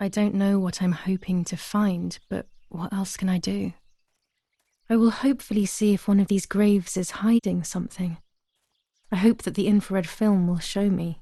I don't know what I'm hoping to find, but what else can I do? I will hopefully see if one of these graves is hiding something. I hope that the infrared film will show me.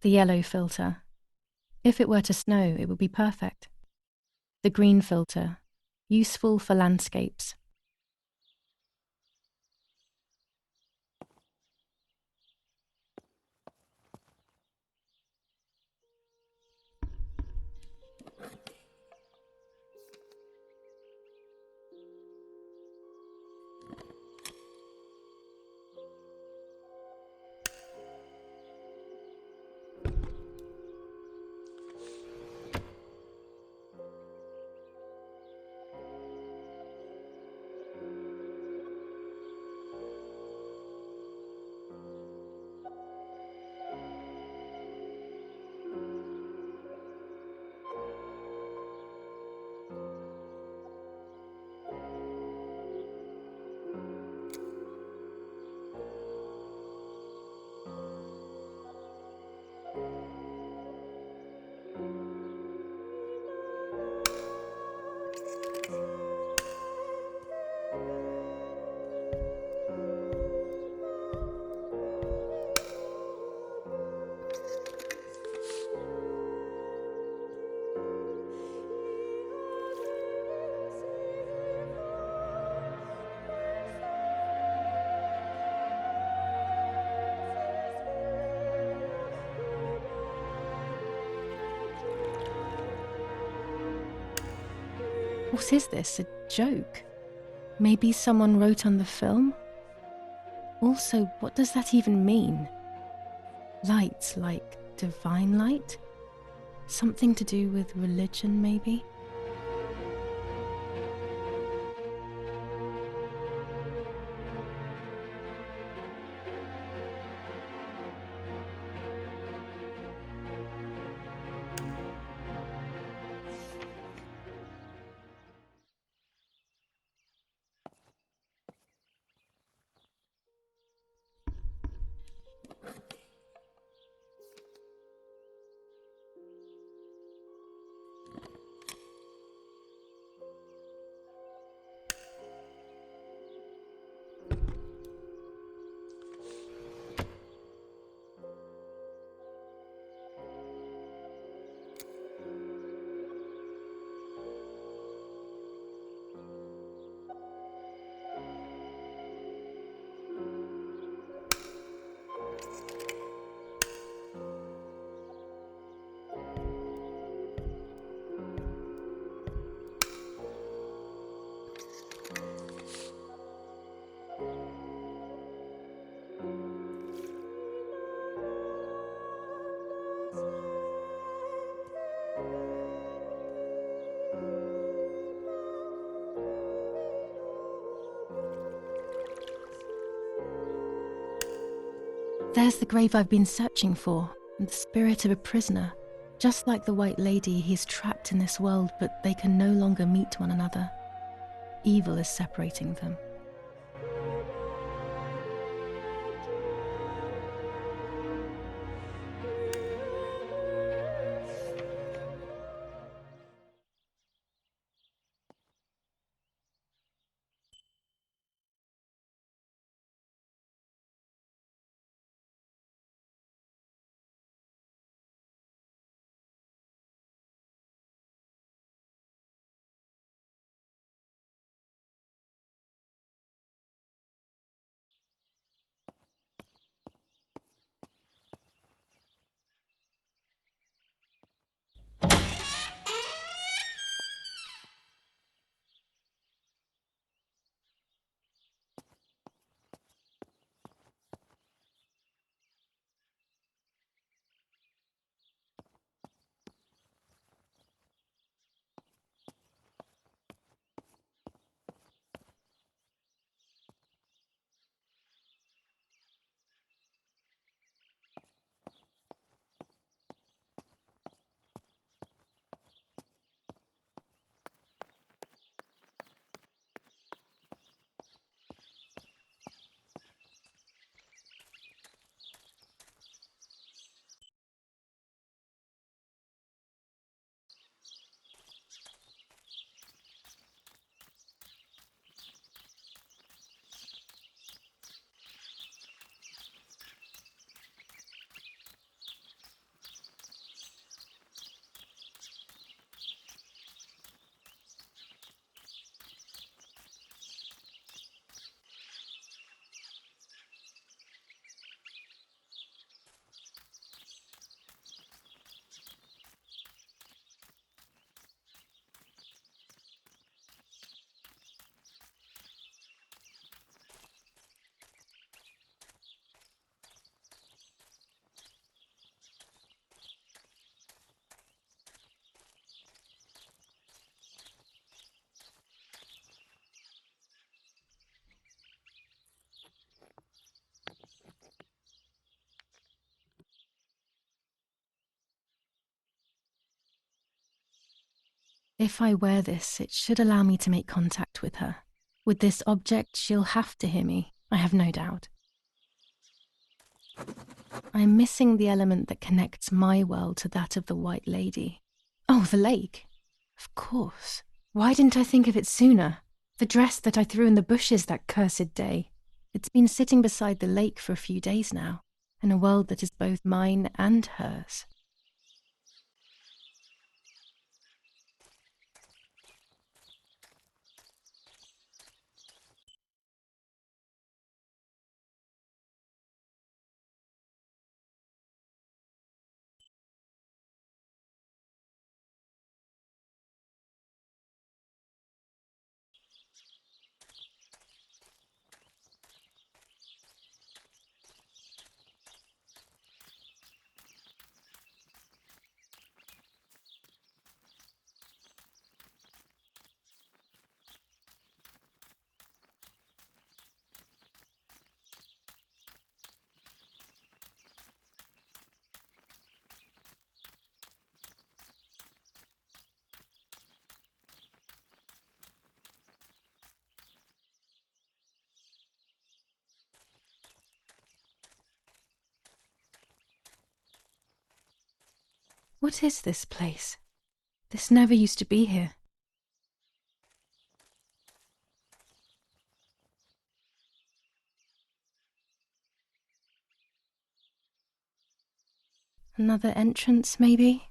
The yellow filter. If it were to snow, it would be perfect. The green filter. Useful for landscapes. What is this, a joke? Maybe someone wrote on the film? Also, what does that even mean? Light, like divine light? Something to do with religion, maybe? There's the grave I've been searching for, and the spirit of a prisoner. Just like the White Lady, he's trapped in this world, but they can no longer meet one another. Evil is separating them. If I wear this, it should allow me to make contact with her. With this object, she'll have to hear me, I have no doubt. I'm missing the element that connects my world to that of the White Lady. Oh, the lake. Of course. Why didn't I think of it sooner? The dress that I threw in the bushes that cursed day. It's been sitting beside the lake for a few days now, in a world that is both mine and hers. What is this place? This never used to be here. Another entrance, maybe?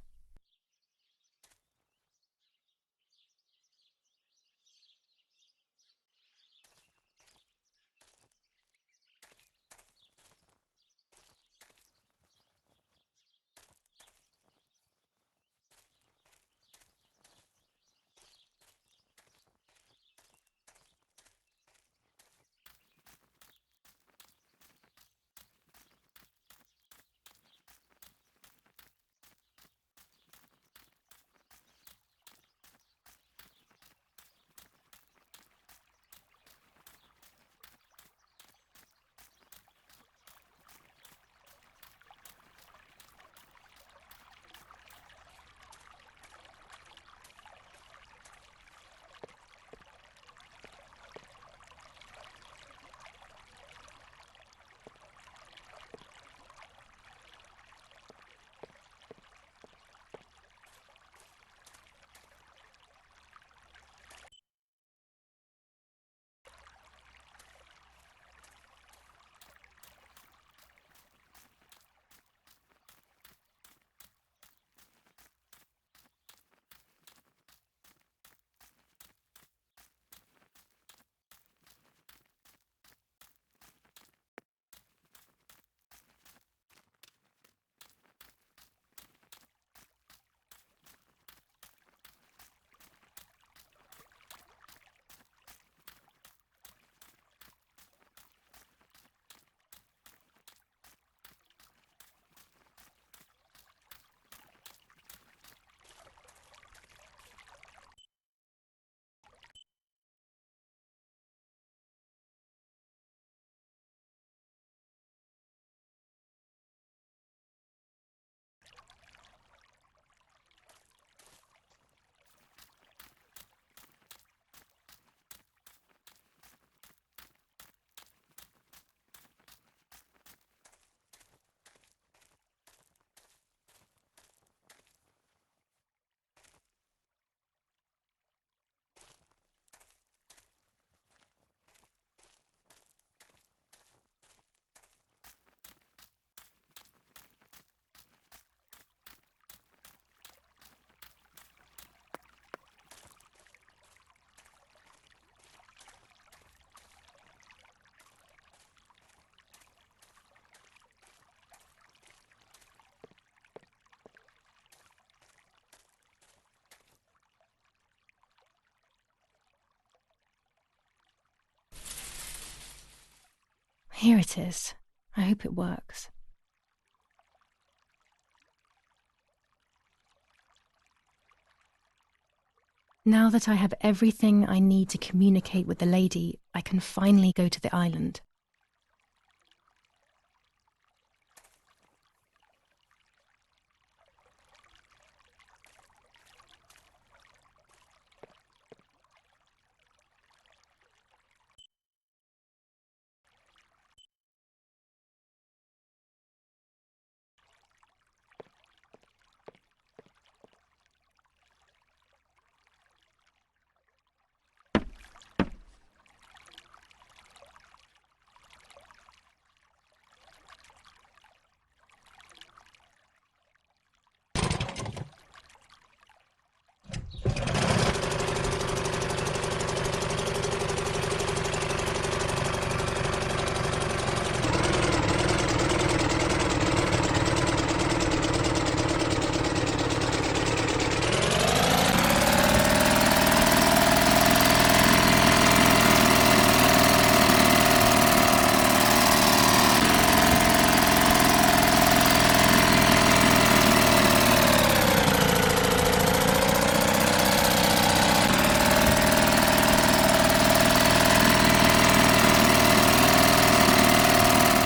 Here it is. I hope it works. Now that I have everything I need to communicate with the lady, I can finally go to the island.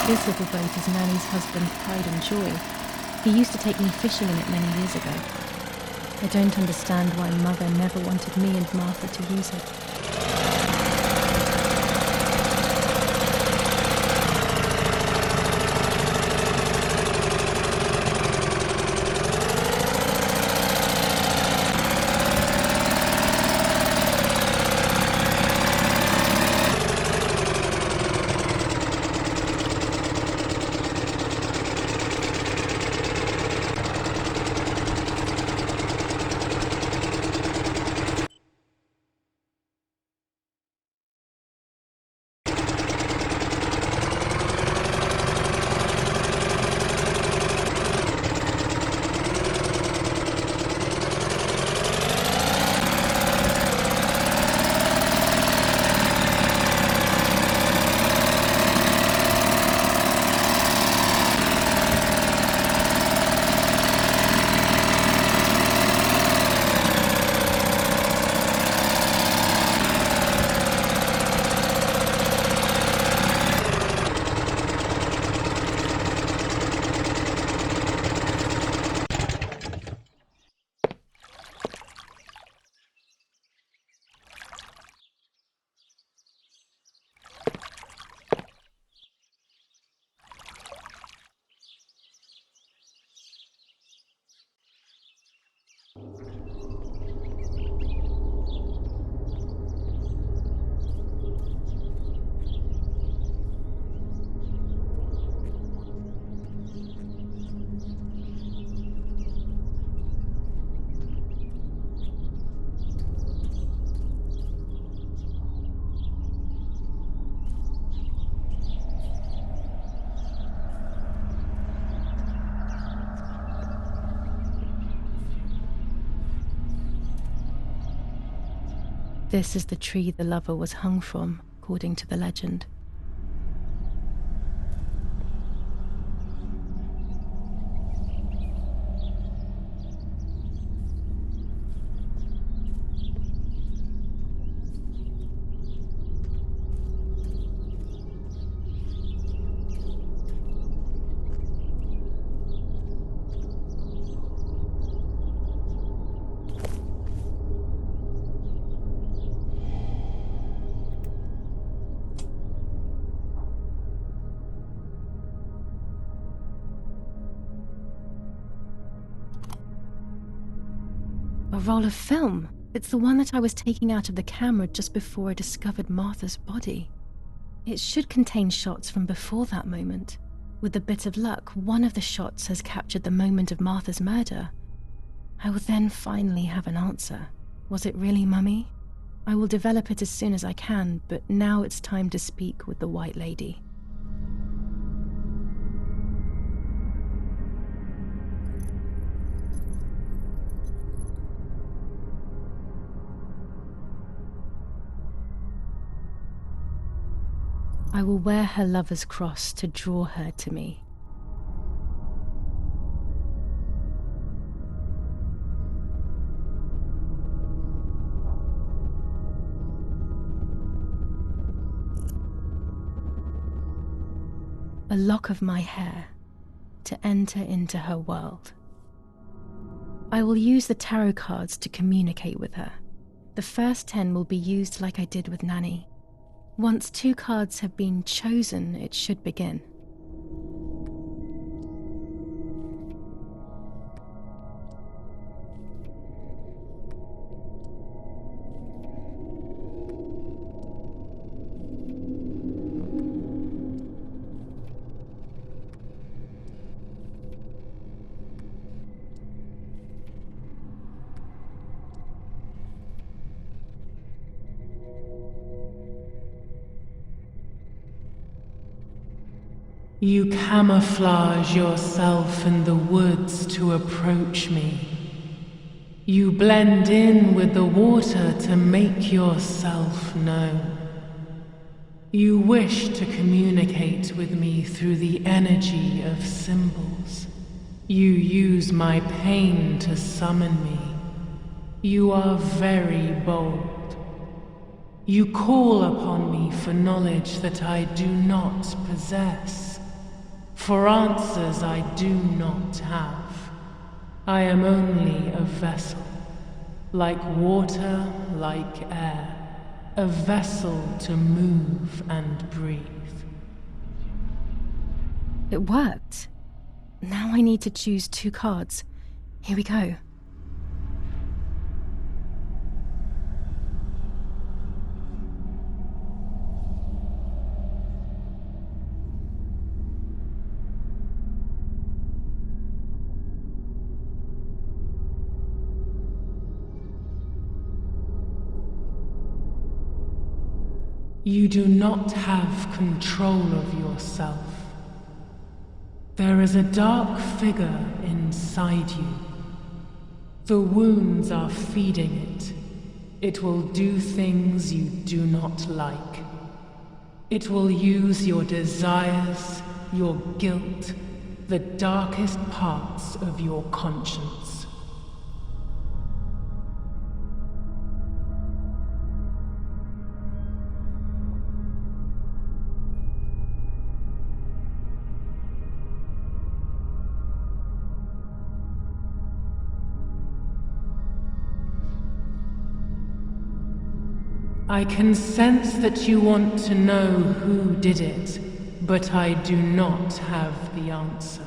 This little boat is Nanny's husband's pride and joy. He used to take me fishing in it many years ago. I don't understand why Mother never wanted me and Martha to use it. This is the tree the lover was hung from, according to the legend. A roll of film. It's the one that I was taking out of the camera just before I discovered Martha's body. It should contain shots from before that moment. With a bit of luck, one of the shots has captured the moment of Martha's murder. I will then finally have an answer. Was it really Mummy? I will develop it as soon as I can, but now it's time to speak with the White Lady. I will wear her lover's cross to draw her to me. A lock of my hair to enter into her world. I will use the tarot cards to communicate with her. The first 10 will be used like I did with Nanny. Once 2 cards have been chosen, it should begin. You camouflage yourself in the woods to approach me. You blend in with the water to make yourself known. You wish to communicate with me through the energy of symbols. You use my pain to summon me. You are very bold. You call upon me for knowledge that I do not possess. For answers I do not have. I am only a vessel, like water, like air, a vessel to move and breathe. It worked. Now I need to choose 2 cards. Here we go. You do not have control of yourself. There is a dark figure inside you. The wounds are feeding it. It will do things you do not like. It will use your desires, your guilt, the darkest parts of your conscience. I can sense that you want to know who did it, but I do not have the answer.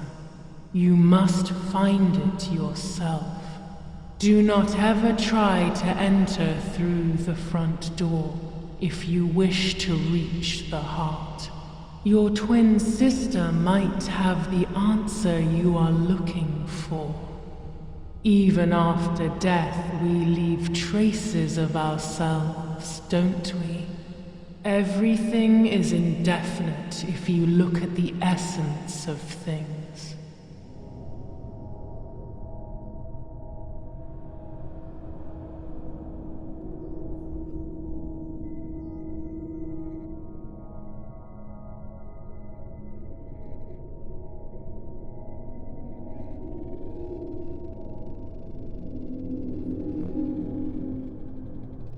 You must find it yourself. Do not ever try to enter through the front door if you wish to reach the heart. Your twin sister might have the answer you are looking for. Even after death, we leave traces of ourselves, don't we? Everything is indefinite if you look at the essence of things.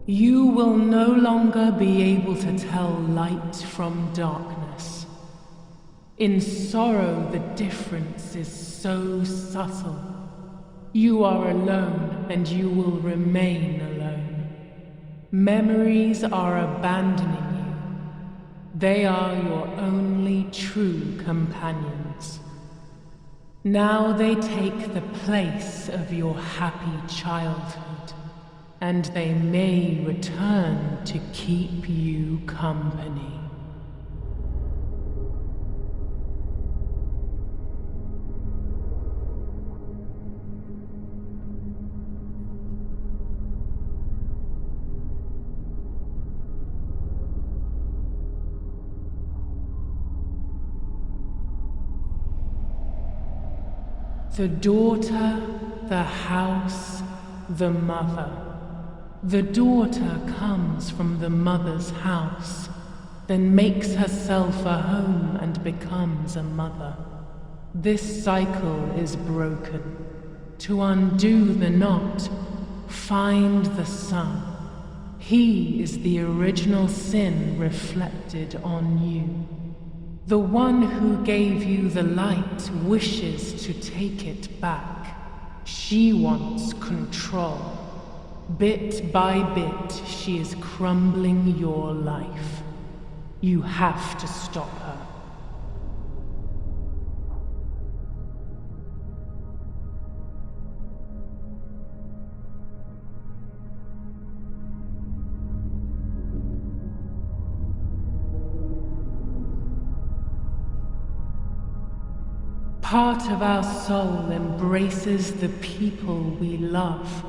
You will no longer be able to tell light from darkness. In sorrow, the difference is so subtle. You are alone, and you will remain alone. Memories are abandoning you. They are your only true companions. Now they take the place of your happy childhood, and they may return to keep you company. The daughter, the house, the mother. The daughter comes from the mother's house, then makes herself a home and becomes a mother. This cycle is broken. To undo the knot, find the sun. He is the original sin reflected on you. The one who gave you the light wishes to take it back. She wants control. Bit by bit, she is crumbling your life. You have to stop her. Part of our soul embraces the people we love.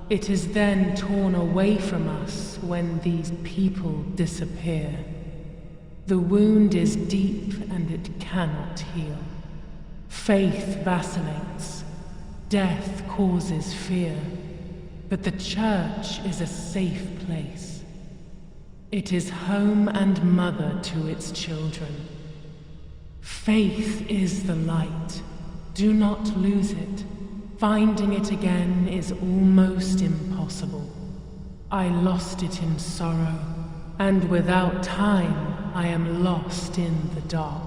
It is then torn away from us when these people disappear. The wound is deep and it cannot heal. Faith vacillates. Death causes fear. But the church is a safe place. It is home and mother to its children. Faith is the light. Do not lose it. Finding it again is almost impossible. I lost it in sorrow, and without time, I am lost in the dark.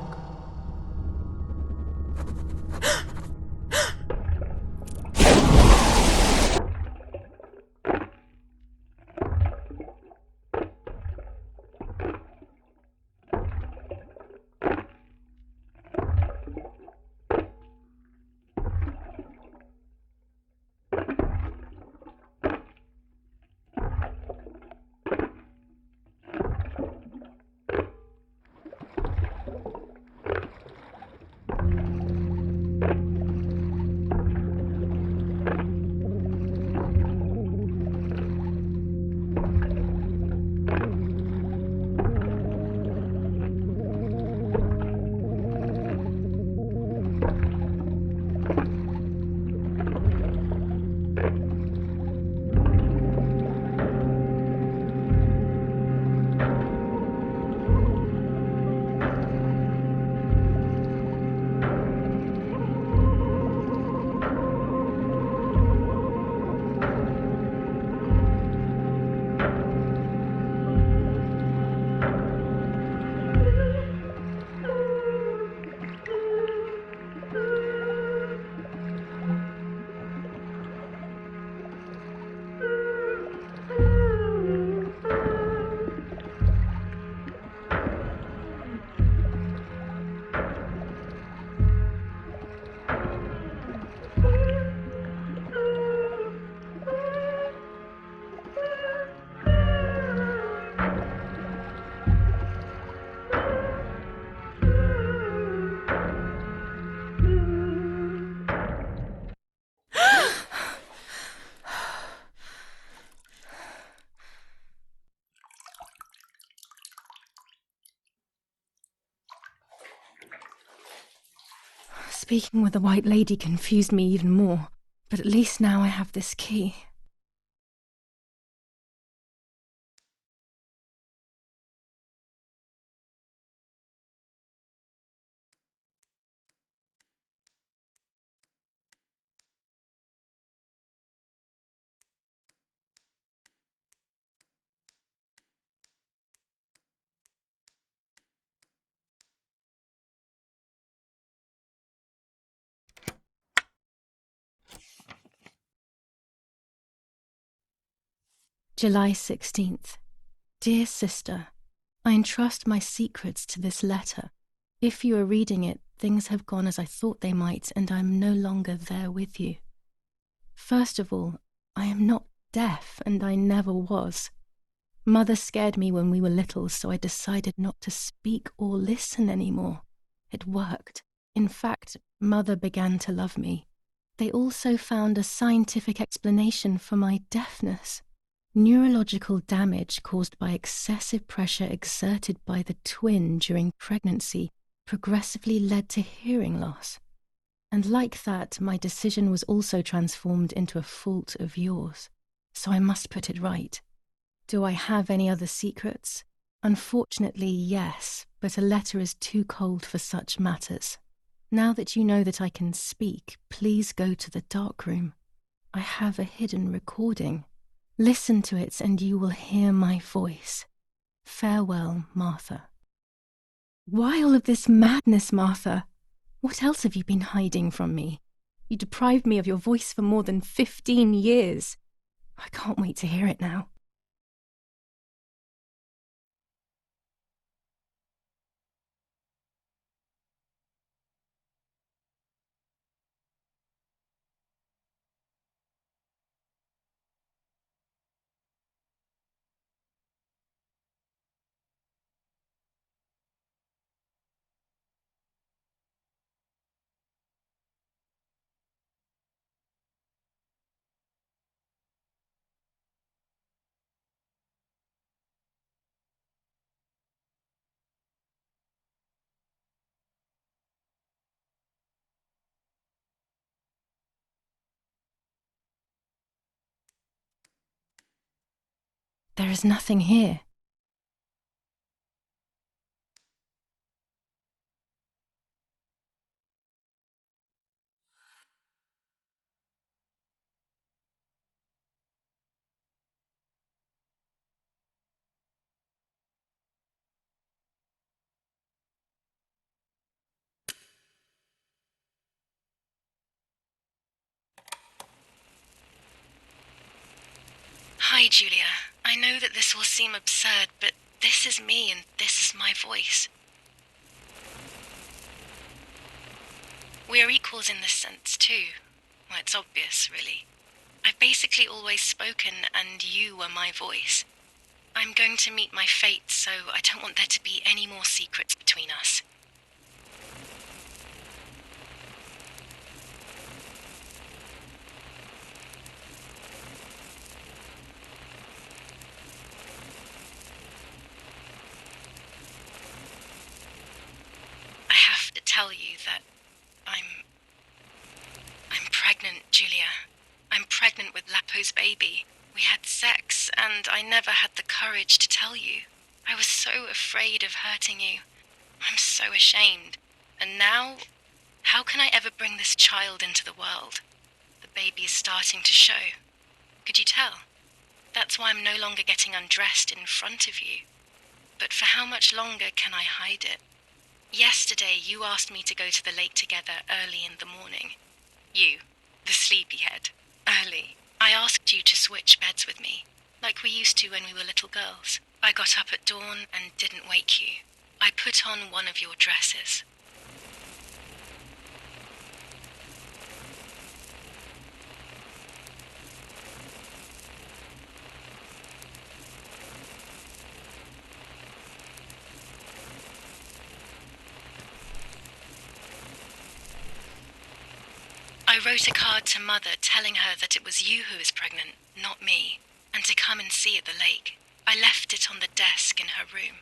Speaking with the White Lady confused me even more, but at least now I have this key. July 16th. Dear sister, I entrust my secrets to this letter. If you are reading it, things have gone as I thought they might, and I am no longer there with you. First of all, I am not deaf, and I never was. Mother scared me when we were little, so I decided not to speak or listen anymore. It worked. In fact, Mother began to love me. They also found a scientific explanation for my deafness. Neurological damage caused by excessive pressure exerted by the twin during pregnancy progressively led to hearing loss. And like that, my decision was also transformed into a fault of yours. So I must put it right. Do I have any other secrets? Unfortunately, yes, but a letter is too cold for such matters. Now that you know that I can speak, please go to the dark room. I have a hidden recording. Listen to it and you will hear my voice. Farewell, Martha. Why all of this madness, Martha? What else have you been hiding from me? You deprived me of your voice for more than 15 years. I can't wait to hear it now. There is nothing here. Hi, Julia. I know that this will seem absurd, but this is me and this is my voice. We are equals in this sense, too. Well, it's obvious, really. I've basically always spoken, and you were my voice. I'm going to meet my fate, so I don't want there to be any more secrets between us. I have to tell you that I'm pregnant, Julia. I'm pregnant with Lapo's baby. We had sex, and I never had the courage to tell you. I was so afraid of hurting you. I'm so ashamed. And now, how can I ever bring this child into the world? The baby is starting to show. Could you tell? That's why I'm no longer getting undressed in front of you. But for how much longer can I hide it? Yesterday, you asked me to go to the lake together early in the morning. You, the sleepyhead. Early. I asked you to switch beds with me, like we used to when we were little girls. I got up at dawn and didn't wake you. I put on one of your dresses. I wrote a card to Mother telling her that it was you who was pregnant, not me, and to come and see at the lake. I left it on the desk in her room.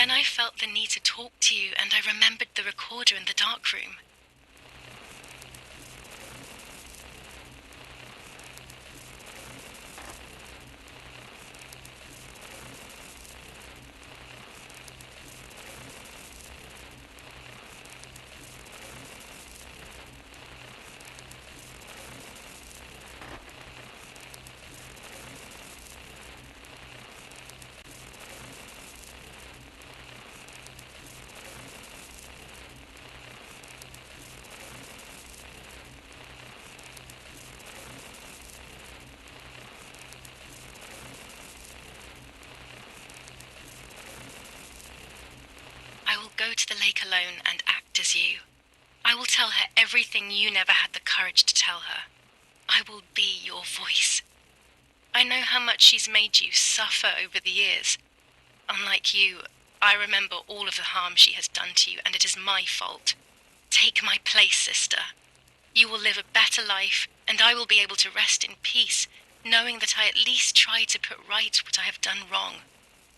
Then I felt the need to talk to you, and I remembered the recorder in the dark room. I will go to the lake alone and act as you. I will tell her everything you never had the courage to tell her. I will be your voice. I know how much she's made you suffer over the years. Unlike you, I remember all of the harm she has done to you, and it is my fault. Take my place, sister. You will live a better life, and I will be able to rest in peace, knowing that I at least tried to put right what I have done wrong.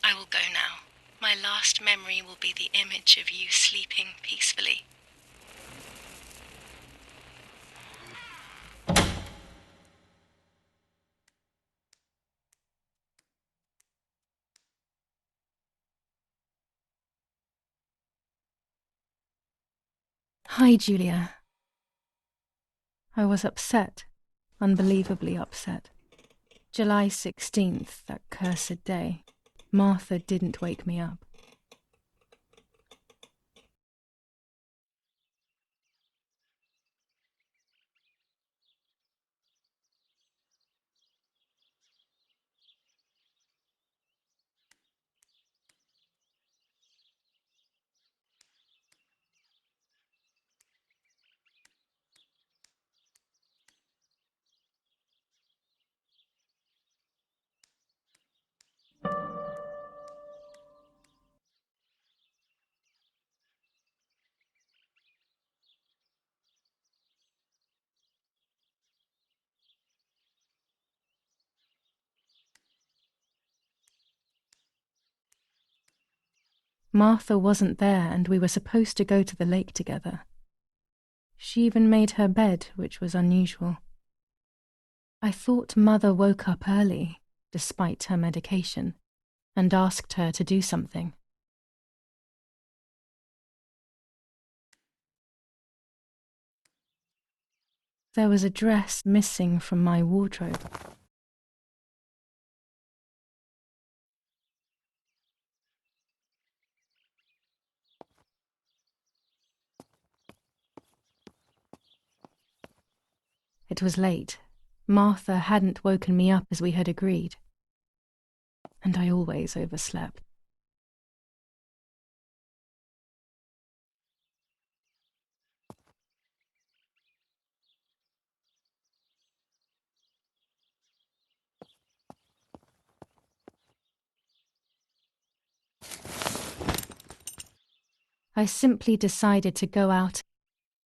I will go now. My last memory will be the image of you sleeping peacefully. Hi, Julia. I was upset, unbelievably upset. July 16th, that cursed day. Martha didn't wake me up. Martha wasn't there, and we were supposed to go to the lake together. She even made her bed, which was unusual. I thought Mother woke up early, despite her medication, and asked her to do something. There was a dress missing from my wardrobe. It was late. Martha hadn't woken me up as we had agreed. And I always overslept. I simply decided to go out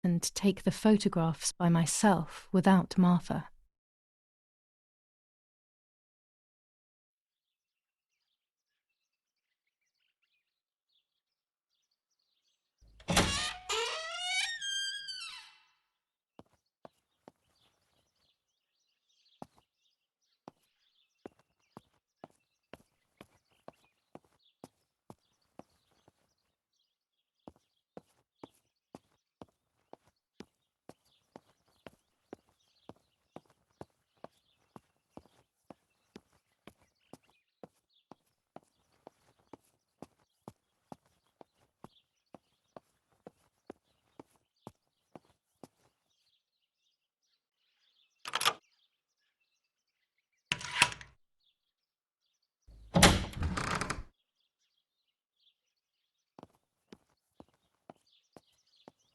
and take the photographs by myself without Martha.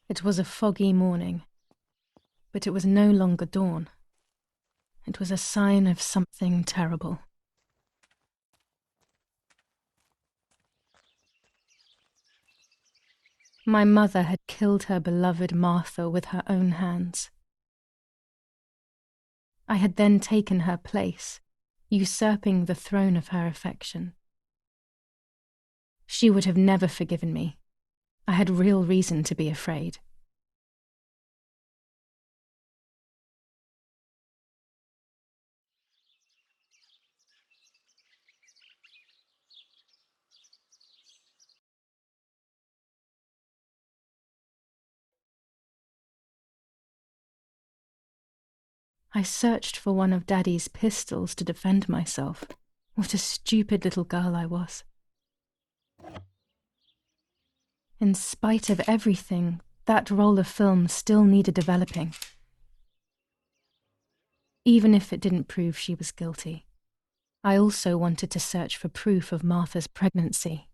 It was a foggy morning, but it was no longer dawn. It was a sign of something terrible. My mother had killed her beloved Martha with her own hands. I had then taken her place, usurping the throne of her affection. She would have never forgiven me. I had real reason to be afraid. I searched for one of Daddy's pistols to defend myself. What a stupid little girl I was. In spite of everything, that roll of film still needed developing. Even if it didn't prove she was guilty. I also wanted to search for proof of Martha's pregnancy.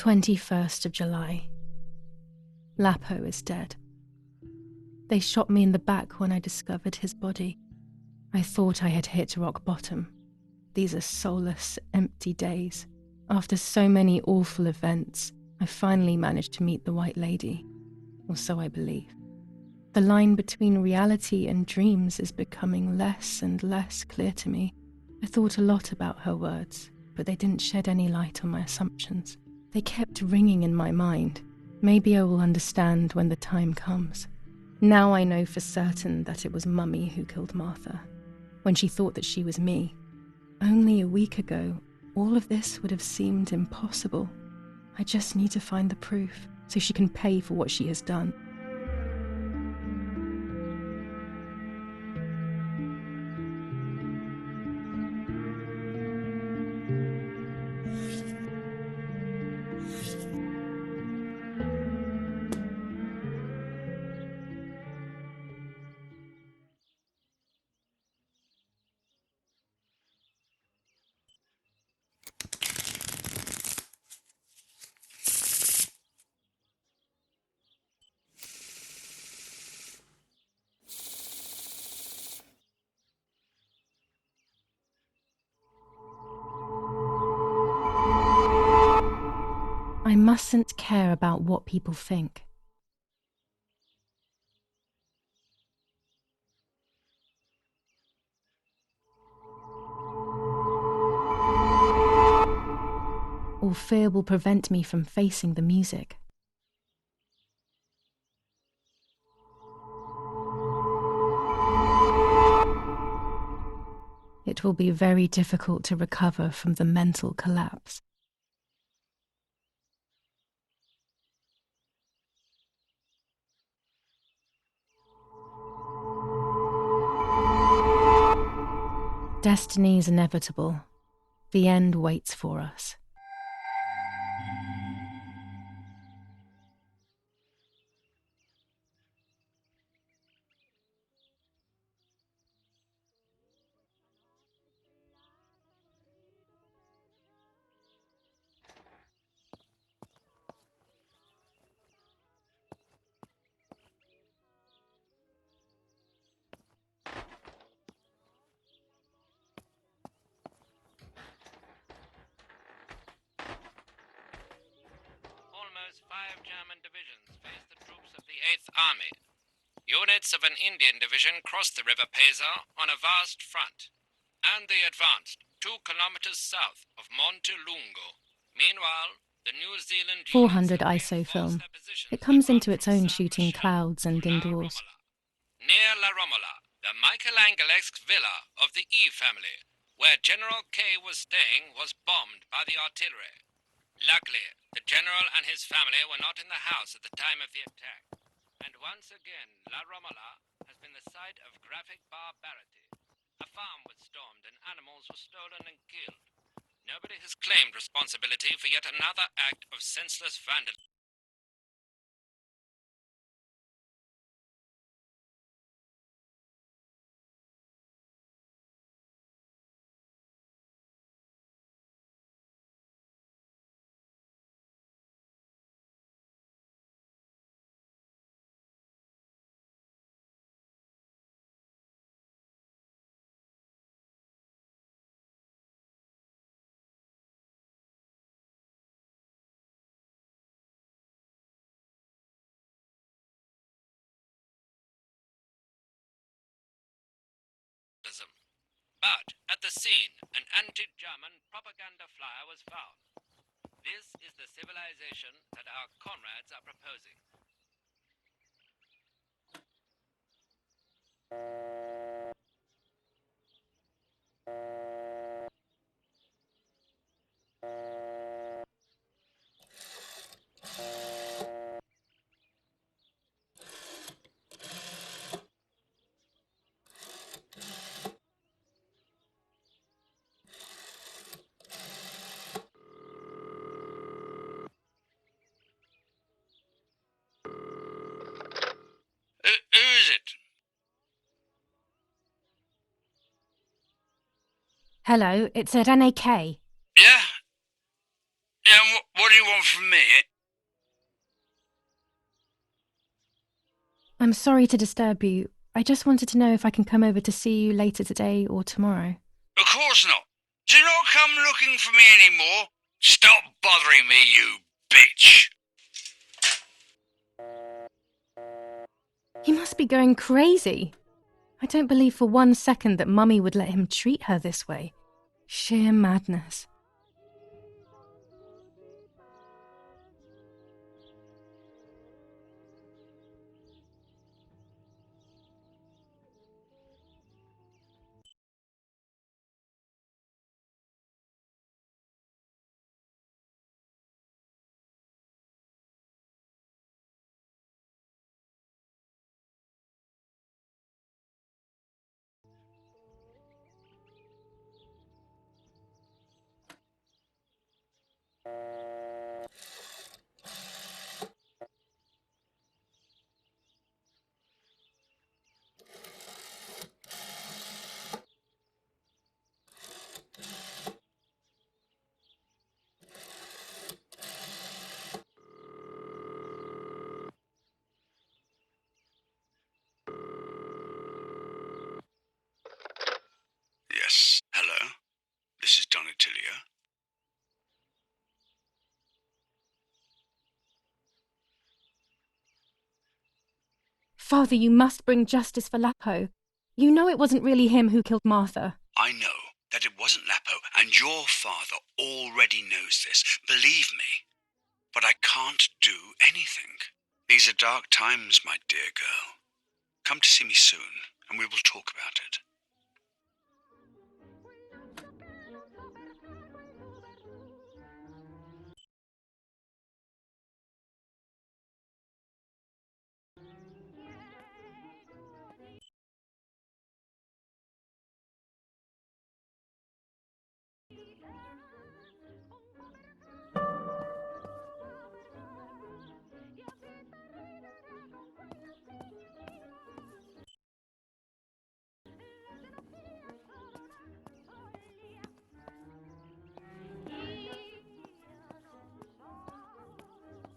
July 21st. Lapo is dead. They shot me in the back when I discovered his body. I thought I had hit rock bottom. These are soulless, empty days. After so many awful events, I finally managed to meet the White Lady, or so I believe. The line between reality and dreams is becoming less and less clear to me. I thought a lot about her words, but they didn't shed any light on my assumptions. They kept ringing in my mind. Maybe I will understand when the time comes. Now I know for certain that it was Mummy who killed Martha, when she thought that she was me. Only a week ago, all of this would have seemed impossible. I just need to find the proof, so she can pay for what she has done. I mustn't care about what people think. Or fear will prevent me from facing the music. It will be very difficult to recover from the mental collapse. Destiny is inevitable. The end waits for us. Almost 5 German divisions faced the troops of the 8th Army. Units of an Indian division crossed the River Pesa on a vast front, and they advanced 2 kilometers south of Montelungo. Meanwhile, the New Zealand 400 units have ISO reinforced film. their positions It comes apart into from its own San shooting Michele clouds to and La indoors. Romola. Near La Romola, the Michelangelesque villa of the E family, where General K was staying, was bombed by the artillery. Luckily, the general and his family were not in the house at the time of the attack. And once again, La Romola has been the site of graphic barbarity. A farm was stormed and animals were stolen and killed. Nobody has claimed responsibility for yet another act of senseless vandalism. But at the scene, an anti-German propaganda flyer was found. This is the civilization that our comrades are proposing. Who is it? Hello, it's Rene K. Yeah? Yeah, what do you want from me? I'm sorry to disturb you. I just wanted to know if I can come over to see you later today or tomorrow. Of course not. Do not come looking for me anymore. Stop bothering me, you bitch. He must be going crazy. I don't believe for 1 second that Mummy would let him treat her this way. Sheer madness. Yes, hello. This is Donatilia. Father, you must bring justice for Lapo. You know it wasn't really him who killed Martha. I know that it wasn't Lapo, and your father already knows this. Believe me. But I can't do anything. These are dark times, my dear girl. Come to see me soon, and we will talk about it.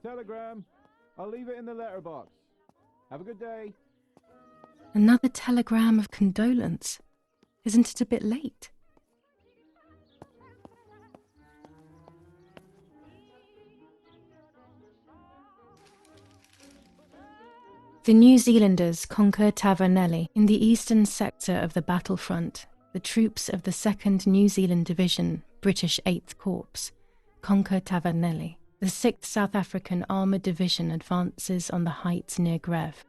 Telegram. I'll leave it in the letterbox. Have a good day. Another telegram of condolence. Isn't it a bit late? The New Zealanders conquer Tavernelli in the eastern sector of the battlefront. The troops of the 2nd New Zealand Division, British 8th Corps, conquer Tavernelli. The 6th South African Armoured Division advances on the heights near Greve,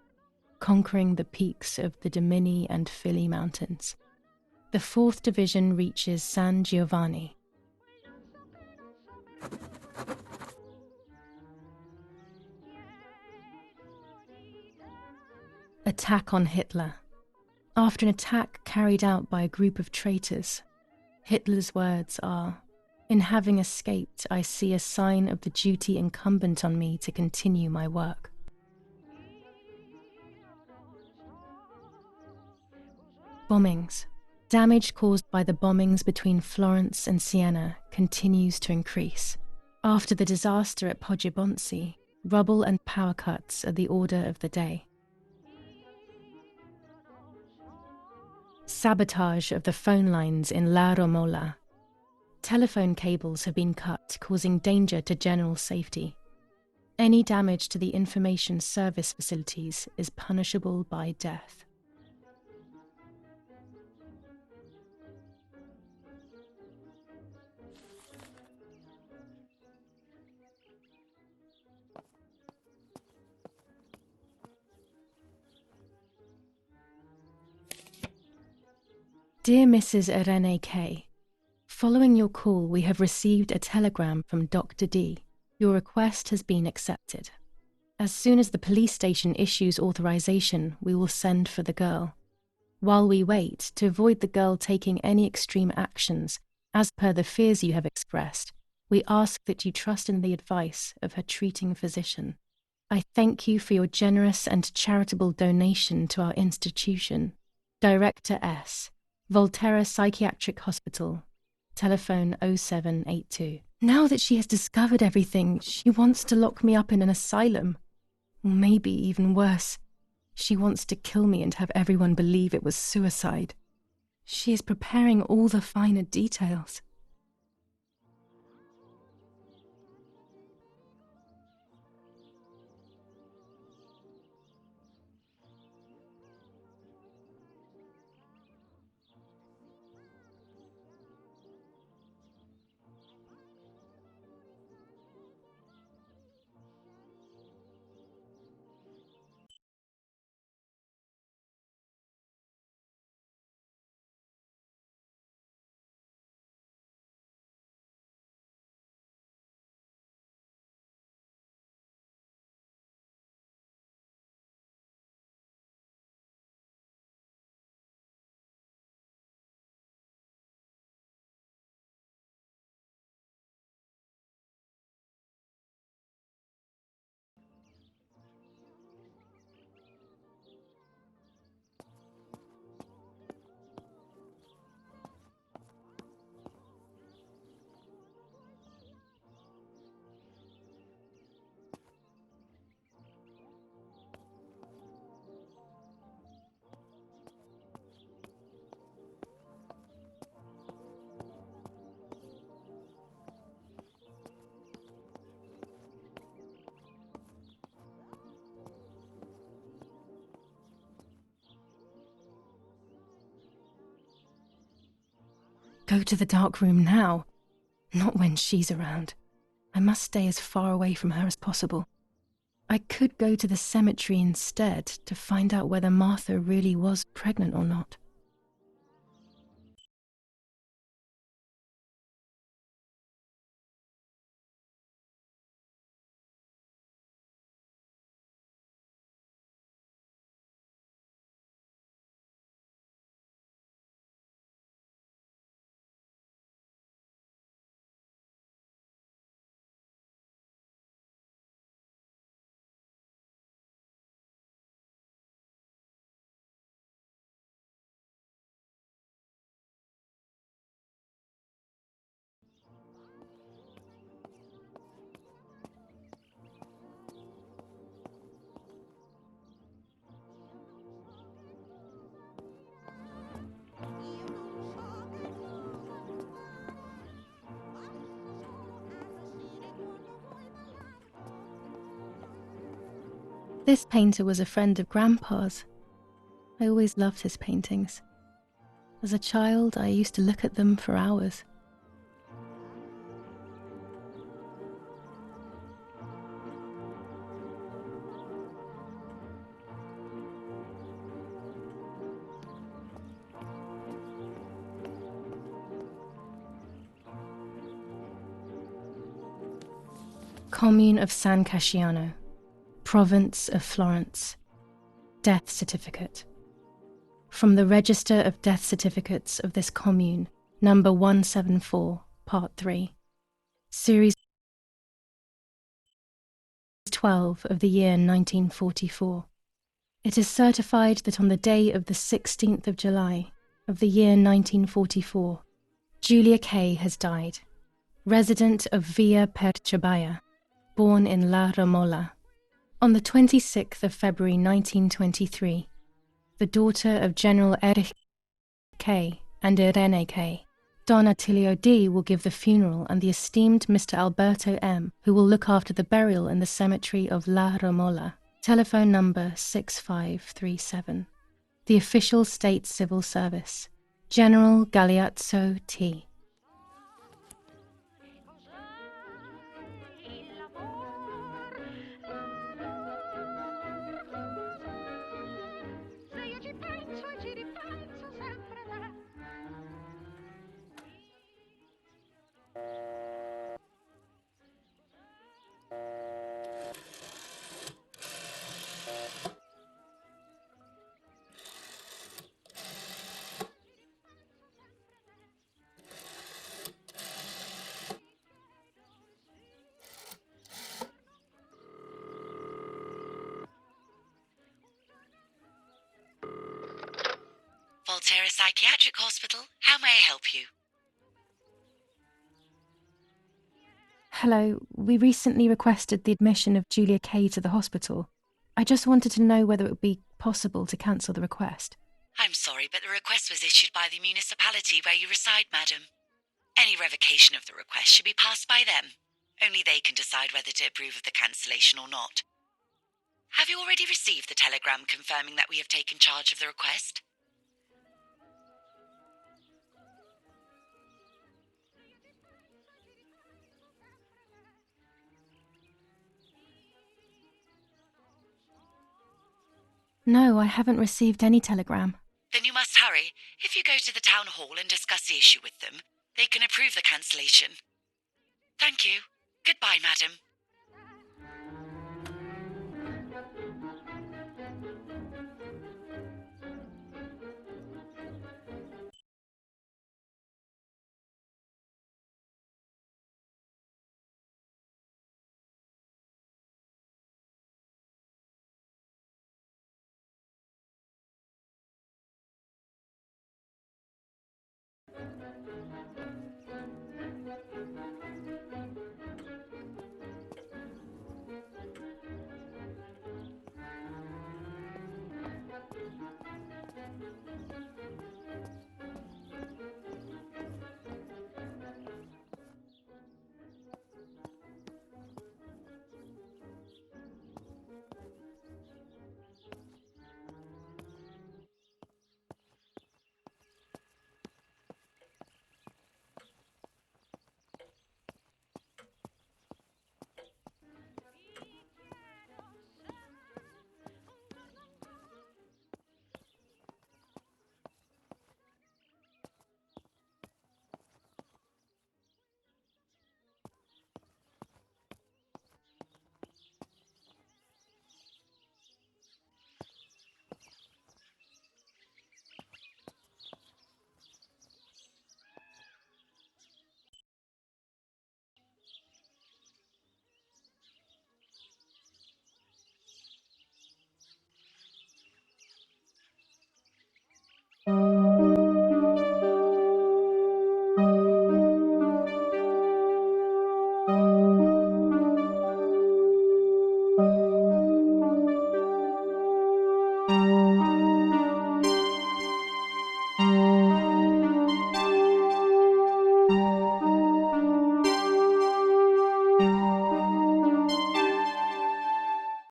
conquering the peaks of the Dimini and Philly Mountains. The 4th Division reaches San Giovanni. Attack on Hitler. After an attack carried out by a group of traitors, Hitler's words are, "In having escaped, I see a sign of the duty incumbent on me to continue my work." Bombings. Damage caused by the bombings between Florence and Siena continues to increase. After the disaster at Poggibonsi, rubble and power cuts are the order of the day. Sabotage of the phone lines in La Romola. Telephone cables have been cut, causing danger to general safety. Any damage to the information service facilities is punishable by death. Dear Mrs. Irene K., following your call, we have received a telegram from Dr. D. Your request has been accepted. As soon as the police station issues authorization, we will send for the girl. While we wait, to avoid the girl taking any extreme actions, as per the fears you have expressed, we ask that you trust in the advice of her treating physician. I thank you for your generous and charitable donation to our institution. Director S., Volterra Psychiatric Hospital, telephone 0782. Now that she has discovered everything, she wants to lock me up in an asylum. Or maybe even worse, she wants to kill me and have everyone believe it was suicide. She is preparing all the finer details. Go to the dark room now. Not when she's around. I must stay as far away from her as possible. I could go to the cemetery instead to find out whether Martha really was pregnant or not. This painter was a friend of Grandpa's. I always loved his paintings. As a child, I used to look at them for hours. Commune of San Casciano, Province of Florence. Death certificate. From the Register of Death Certificates of this commune, number 174, part 3. Series 12 of the year 1944. It is certified that on the day of the 16th of July of the year 1944, Julia K. has died, resident of Via Perchabaya, born in La Romola. On the 26th of February 1923, the daughter of General Erich K. and Irene K. Don Attilio D. will give the funeral, and the esteemed Mr. Alberto M., who will look after the burial in the cemetery of La Romola. Telephone number 6537. The official state civil service. General Galeazzo T. Terra Psychiatric Hospital. How may I help you? Hello, we recently requested the admission of Julia Kay to the hospital. I just wanted to know whether it would be possible to cancel the request. I'm sorry, but the request was issued by the municipality where you reside, madam. Any revocation of the request should be passed by them. Only they can decide whether to approve of the cancellation or not. Have you already received the telegram confirming that we have taken charge of the request? No, I haven't received any telegram. Then you must hurry. If you go to the town hall and discuss the issue with them, they can approve the cancellation. Thank you. Goodbye, madam.